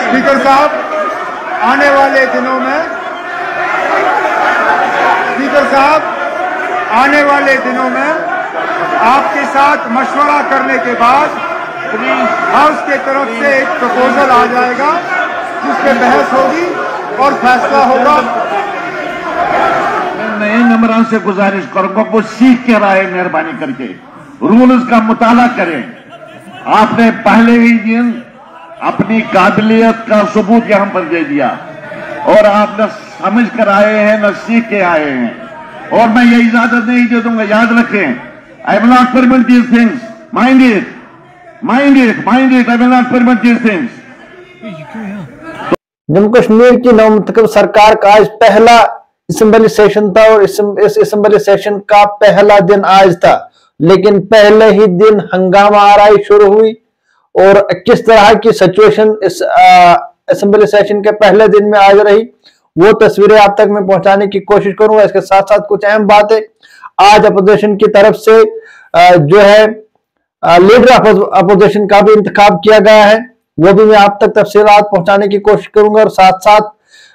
Speaker साहब, आने वाले दिनों में स्पीकर साहब, आने वाले दिनों में आपके साथ मशवरा करने के बाद हाउस की तरफ से एक प्रपोजल आ जाएगा जिस पे बहस होगी और फैसला होगा। मैं नए मेंबरों से गुजारिश करूंगा वो सीख के आए, मेहरबानी करके रूल्स का मुताला करें। आपने पहले ही दिन अपनी काबिलियत का सबूत यहां पर दे दिया और आप न समझ कर आए हैं न सीख के आए हैं, और मैं ये इजाजत नहीं दे दूंगा। याद रखें, I will not permit these things, mind it, I will not permit these things. Jammu Kashmir की नवमुंतखब सरकार का आज पहला असेंबली सेशन था और इस असेंबली सेशन का पहला दिन आज था, लेकिन पहले ही दिन हंगामा आराई शुरू हुई और किस तरह की सिचुएशन इस असेंबली सेशन के पहले दिन में आज रही वो तस्वीरें आप तक मैं पहुंचाने की कोशिश करूंगा। इसके साथ साथ कुछ अहम बातें, आज अपोजिशन की तरफ से जो है लीडर ऑफ अपोजिशन का भी इंतखाब किया गया है, वो भी मैं आप तक तफसीलात पहुंचाने की कोशिश करूंगा। और साथ साथ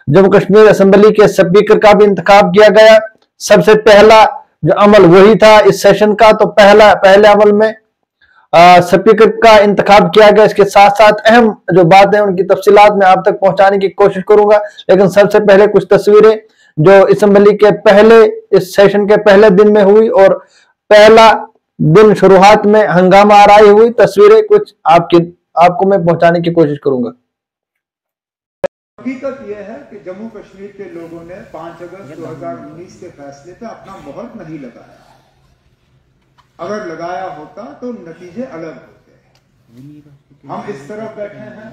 जम्मू कश्मीर असेंबली के स्पीकर का भी इंतखाब किया गया। सबसे पहला जो अमल वही था इस सेशन का, तो पहले अमल में स्पीकर का इंतखाब किया गया। इसके साथ साथ अहम जो बातें उनकी तफसीलात में आप तक पहुंचाने की कोशिश करूंगा, लेकिन सबसे पहले कुछ तस्वीरें जो असेंबली के पहले इस सेशन के पहले दिन में हुई और पहला दिन शुरुआत में हंगामा आराई हुई, तस्वीरें कुछ आपको मैं पहुंचाने की कोशिश करूंगा। हकीकत यह है कि जम्मू कश्मीर के लोगों ने 5 अगस्त 2019 के फैसले पे अपना मोहर नहीं लगाया। अगर लगाया होता तो नतीजे अलग होते। हम इस तरफ बैठे हैं,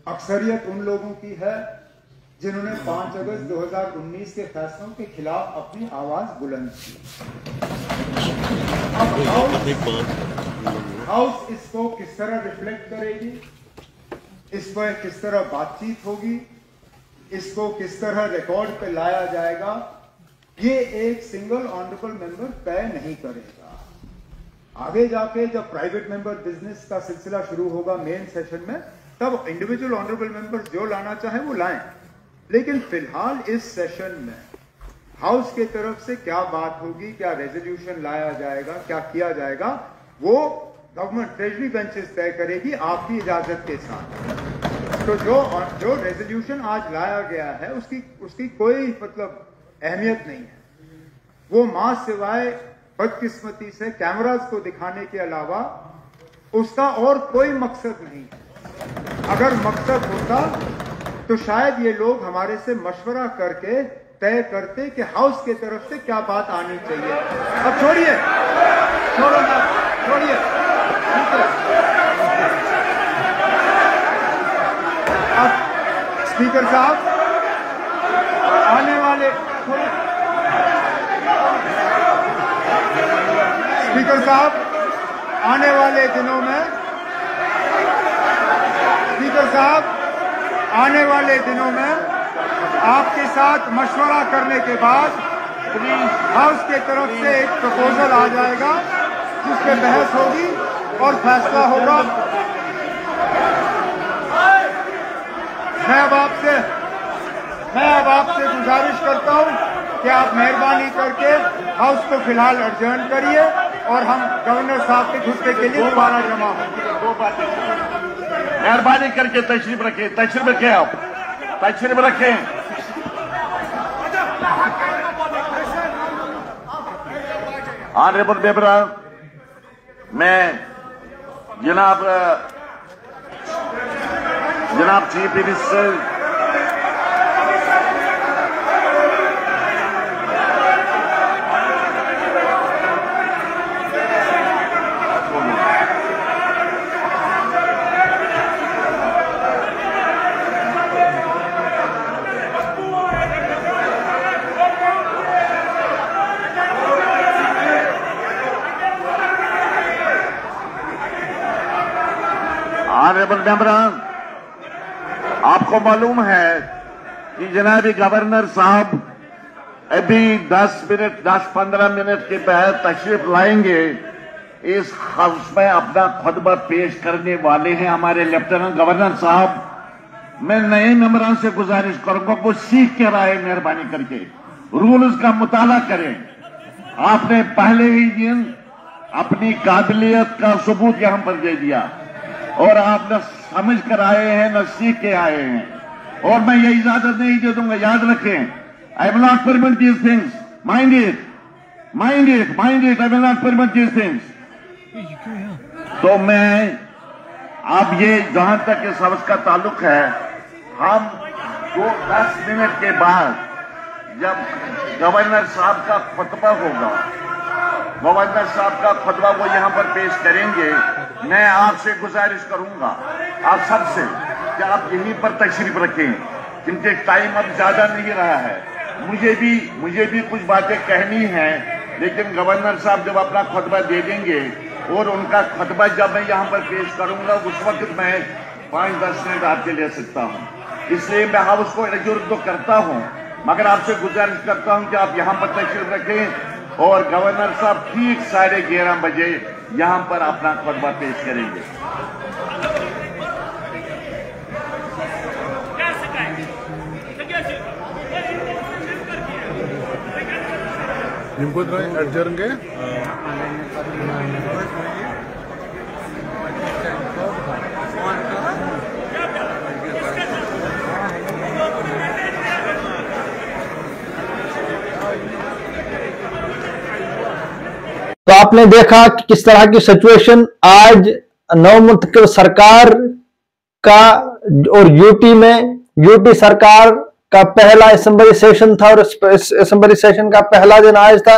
अक्सरियत उन लोगों की है जिन्होंने 5 अगस्त 2019 के फैसलों के खिलाफ अपनी आवाज बुलंद की। हाउस इसको किस तरह रिफ्लेक्ट करेगी, इस पर किस तरह बातचीत होगी, इसको किस तरह रिकॉर्ड पे लाया जाएगा, ये एक सिंगल ऑनरेबल मेंबर तय नहीं करेगा। आगे जाके जब प्राइवेट मेंबर बिजनेस का सिलसिला शुरू होगा मेन सेशन में, तब इंडिविजुअल ऑनरेबल मेंबर्स जो लाना चाहे वो लाएं, लेकिन फिलहाल इस सेशन में हाउस के तरफ से क्या बात होगी, क्या रेजोल्यूशन लाया जाएगा, क्या किया जाएगा, वो गवर्नमेंट ट्रेजरी बेंचेस तय करेगी आपकी इजाजत के साथ। तो जो रेजोल्यूशन आज लाया गया है उसकी कोई मतलब अहमियत नहीं है। वो मां सिवाय बदकिस्मती से कैमरास को दिखाने के अलावा उसका और कोई मकसद नहीं है। अगर मकसद होता तो शायद ये लोग हमारे से मशवरा करके तय करते कि हाउस के तरफ से क्या बात आनी चाहिए। अब छोड़िए, अब स्पीकर साहब, आने वाले स्पीकर साहब, आने वाले दिनों में स्पीकर साहब, आने वाले दिनों में आपके साथ मशवरा करने के बाद हाउस के तरफ से एक प्रपोजल आ जाएगा जिस पे बहस होगी और फैसला होगा। मैं अब आपसे गुजारिश करता हूं कि आप मेहरबानी करके हाउस को फिलहाल अर्जन करिए और हम गवर्नर साहब के खुतबे के लिए दोबारा जमा होंगे। दो बातें मेहरबानी करके तशरीफ रखें, आप तशरीफ रखें। ऑनरेबल मेंबर, मैं जनाब चीफ मिनिस्टर ऑनरेबल मेंबरान, आपको मालूम है कि जनाब गवर्नर साहब अभी 10-15 मिनट के बाद तशरीफ लाएंगे। इस हाउस में अपना खुतबा पेश करने वाले हैं हमारे लेफ्टिनेंट गवर्नर साहब मैं नए मेंबरान से गुजारिश करूंगा वो सीख के रहे, मेहरबानी करके रूल्स का मुताला करें। आपने पहले ही दिन अपनी काबिलियत का सबूत यहां पर दे दिया और आप न समझ कर आए हैं न सीख के आए हैं, और मैं ये इजाजत नहीं दे दूंगा। याद रखें, I will not permit these things, mind it, mind it, mind it, I will not permit these things. तो मैं अब ये जहां तक इस हाउस का ताल्लुक है, हम 10 मिनट के बाद जब गवर्नर साहब का खुतबा होगा, गवर्नर साहब का खुतबा वो यहां पर पेश करेंगे, मैं आपसे गुजारिश करूंगा, आप सबसे, कि आप यहीं पर तशरीफ रखें, क्योंकि टाइम अब ज्यादा नहीं रहा है। मुझे भी कुछ बातें कहनी हैं, लेकिन गवर्नर साहब जब अपना खुतबा दे देंगे और उनका खुतबा जब मैं यहां पर पेश करूंगा, उस वक्त मैं 5-10 मिनट आपके ले सकता हूं। इसलिए मैं हाउस को एडजोर्न तो करता हूं, मगर आपसे गुजारिश करता हूं कि आप यहां पर तशरीफ रखें और गवर्नर साहब ठीक 11:30 बजे यहां पर अपना खुतबा पेश करेंगे। adjourn के तो आपने देखा कि किस तरह की सिचुएशन आज नवमुंतखब सरकार का और यूटी सरकार का पहला असेंबली सेशन था और इस असेंबली सेशन का पहला दिन आज था।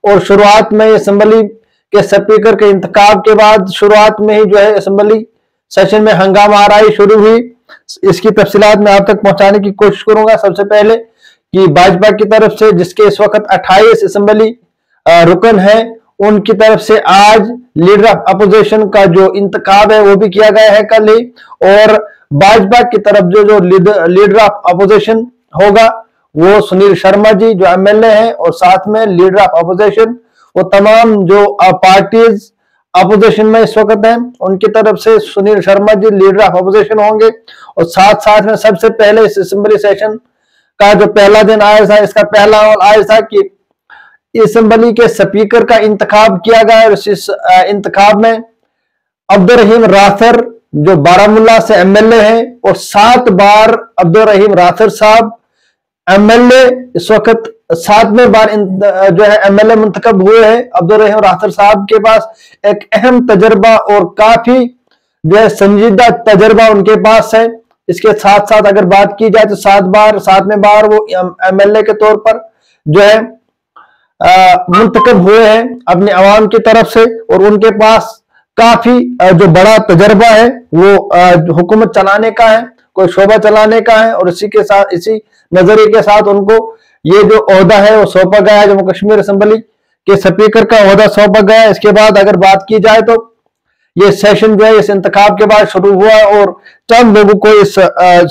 और शुरुआत में असेंबली के स्पीकर के इंतखाब के बाद शुरुआत में ही जो है असेंबली सेशन में हंगामा आराई शुरू हुई। इसकी तफसीलात मैं आप तक पहुंचाने की कोशिश करूंगा। सबसे पहले कि भाजपा की तरफ से, जिसके इस वक्त 28 असेंबली रुकन है, उनकी तरफ से आज लीडर ऑफ अपोजिशन का जो इंतखाब है वो भी किया गया है कल ही। और भाजपा की तरफ जो लीडर ऑफ अपोजिशन होगा वो सुनील शर्मा जी जो एमएलए हैं, और साथ में लीडर ऑफ अपोजिशन वो तमाम जो पार्टीज अपोजिशन में इस वक्त हैं, उनकी तरफ से Sunil Sharma ji leader of opposition होंगे। और साथ साथ में सबसे पहले इस असेंबली सेशन का जो पहला दिन आया था, इसका पहला आया था कि असेंबली के स्पीकर का इंतखाब किया गया है। इस इंतखाब में अब्दुल रहीम राथर जो बारामूला से एमएलए हैं, और 7 बार अब्दुल रहीम राथर साहब एमएलए इस वक्त 7वें बार जो है एमएलए मुंतखब हुए हैं। अब्दुल रहीम राथर साहब के पास एक अहम तजर्बा और काफी जो है संजीदा तजर्बा उनके पास है। इसके साथ साथ अगर बात की जाए तो 7वें बार वो एमएलए के तौर पर जो है मुंतखब हुए हैं अपनी आवाम की तरफ से, और उनके पास काफी जो बड़ा तजर्बा है वो हुकूमत चलाने का है, कोई शोबा चलाने का है। और इसी नजरिए के साथ उनको ये जो ओहदा है वो सौंपा गया है, जम्मू कश्मीर असेंबली के स्पीकर का ओहदा सौंपा गया है। इसके बाद अगर बात की जाए तो ये सेशन जो है इस इंतखाब के बाद शुरू हुआ, और चंद लोगों को इस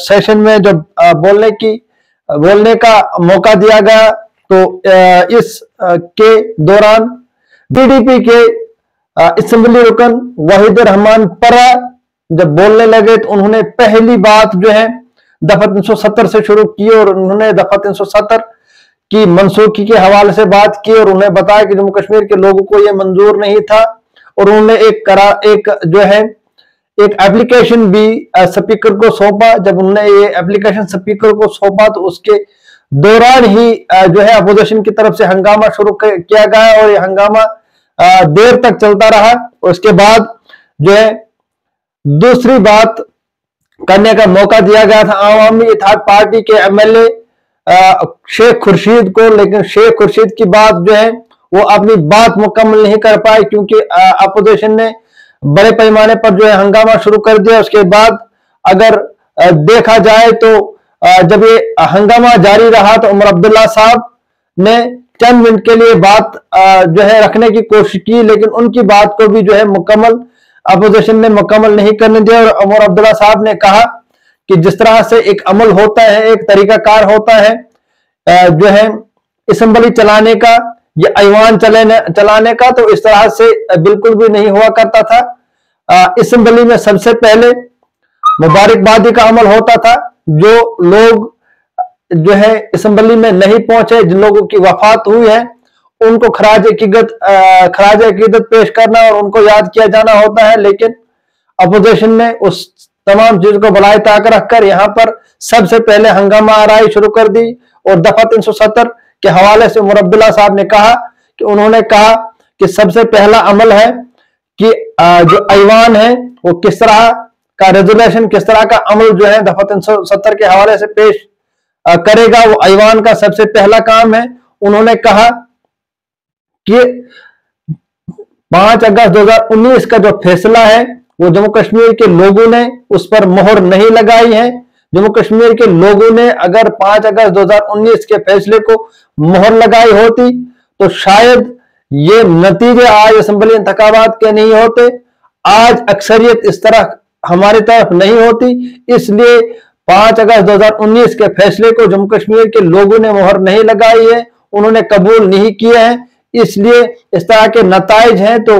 सेशन में जब बोलने का मौका दिया गया, तो इस के दौरान पीडीपी के असेंबली रुकन वहीद रहमान परा जब बोलने लगे तो उन्होंने पहली बात जो है दफा 370 से शुरू की, और उन्होंने दफा 370 की मनसूखी के हवाले से बात की, और उन्हें बताया कि जम्मू कश्मीर के लोगों को यह मंजूर नहीं था। और उन्होंने एक एप्लीकेशन भी स्पीकर को सौंपा। जब उन्होंने ये एप्लीकेशन स्पीकर को सौंपा तो उसके दौरान ही जो है अपोजिशन की तरफ से हंगामा शुरू किया गया, और ये हंगामा देर तक चलता रहा। और उसके बाद जो है दूसरी बात करने का मौका दिया गया था अवामी इत्तेहाद पार्टी के एमएलए शेख खुर्शीद को, लेकिन शेख खुर्शीद की बात जो है वो अपनी बात मुकम्मल नहीं कर पाए, क्योंकि अपोजिशन ने बड़े पैमाने पर जो है हंगामा शुरू कर दिया। उसके बाद अगर देखा जाए तो जब ये हंगामा जारी रहा तो उमर अब्दुल्ला साहब ने चंद मिनट के लिए बात जो है रखने की कोशिश की, लेकिन उनकी बात को भी जो है मुकम्मल अपोजिशन ने मुकम्मल नहीं करने दिया। और उमर अब्दुल्ला साहब ने कहा कि जिस तरह से एक अमल होता है, एक तरीकाकार होता है जो है असेंबली चलाने का या ऐवान चलाने का, तो इस तरह से बिल्कुल भी नहीं हुआ करता था। असेंबली में सबसे पहले मुबारकबादी का अमल होता था, जो लोग जो है असेंबली में नहीं पहुंचे, जिन लोगों की वफात हुई है, उनको खराज अकीदत पेश करना और उनको याद किया जाना होता है। लेकिन अपोजिशन ने उस तमाम चीजों को बुलाए ताक रखकर यहाँ पर सबसे पहले हंगामा आराई शुरू कर दी और दफा 370 के हवाले से उमर अब्दुल्ला साहब ने कहा कि सबसे पहला अमल है कि जो ऐवान है वो किस तरह का रेजोल्यूशन, किस तरह का अमल जो है दफा 370 के हवाले से पेश करेगा, वो ऐवान का सबसे पहला काम है। उन्होंने कहा कि 5 अगस्त 2019 का जो फैसला है वो जम्मू कश्मीर के लोगों ने उस पर मोहर नहीं लगाई है। जम्मू कश्मीर के लोगों ने अगर 5 अगस्त 2019 के फैसले को मोहर लगाई होती तो शायद ये नतीजे आज असेंबली इंतखाबात के नहीं होते, आज अक्सरियत इस तरह हमारी तरफ नहीं होती। इसलिए 5 अगस्त 2019 के फैसले को जम्मू कश्मीर के लोगों ने मोहर नहीं लगाई है, उन्होंने कबूल नहीं किए हैं, इसलिए इस तरह के नताइज हैं। तो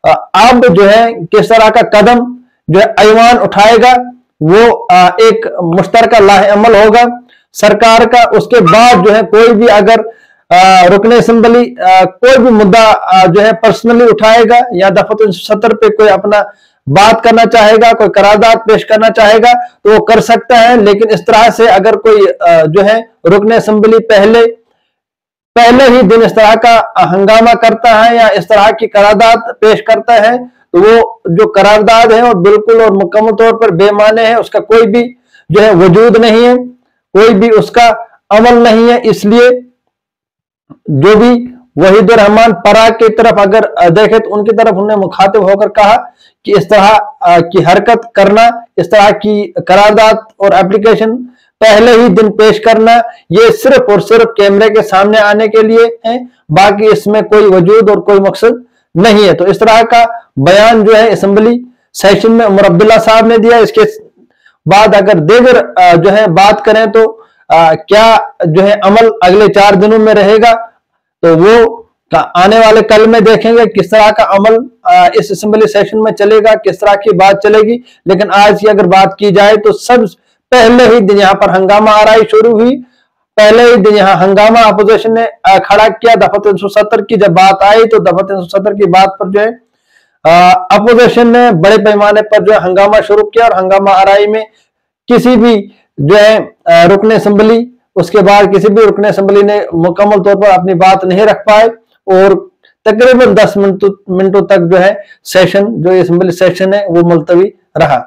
अब जो है किस तरह का कदम जो है ऐवान उठाएगा वो एक मुश्तरका लाहेअमल होगा सरकार का। उसके बाद जो है कोई भी अगर रुकन असेंबली कोई भी मुद्दा जो है पर्सनली उठाएगा या दफा 370 पे कोई अपना बात करना चाहेगा, कोई करारदाद पेश करना चाहेगा तो वो कर सकता है। लेकिन इस तरह से अगर कोई जो है रुकन असेंबली पहले ही दिन इस तरह का हंगामा करता है या इस तरह की करारदाद पेश करता है तो वो जो करारदाद है वो बिल्कुल और मुकम्मल तौर पर बेमाने है, उसका कोई भी जो है वजूद नहीं है, कोई भी उसका अमल नहीं है। इसलिए जो भी वहीदुर रहमान परा की तरफ अगर देखे तो उनकी तरफ उन्हें मुखातिब होकर कहा कि इस तरह की हरकत करना, इस तरह की करारदाद और एप्लीकेशन पहले ही दिन पेश करना, ये सिर्फ और सिर्फ कैमरे के सामने आने के लिए है, बाकी इसमें कोई वजूद और कोई मकसद नहीं है। तो इस तरह का बयान जो है असेंबली सेशन में उमर अब्दुल्ला साहब ने दिया। इसके बाद अगर दीगर जो है बात करें तो क्या जो है अमल अगले 4 दिनों में रहेगा तो वो आने वाले कल में देखेंगे किस तरह का अमल इस असेंबली सेशन में चलेगा, किस तरह की बात चलेगी। लेकिन आज की अगर बात की जाए तो सब पहले ही दिन यहाँ पर हंगामा आराई शुरू हुई, पहले ही दिन यहाँ हंगामा अपोजिशन ने खड़ा किया। दफा 370 की जब बात आई तो दफा 370 की बात पर जो है अपोजिशन ने बड़े पैमाने पर जो है हंगामा शुरू किया और हंगामा आराई में किसी भी जो है रुकन असेंबली, उसके बाद किसी भी रुकन असेंबली ने मुकम्मल तौर पर अपनी बात नहीं रख पाए और तकरीबन 10 मिनटों तक जो है सेशन, जो असेंबली सेशन है वो मुलतवी रहा।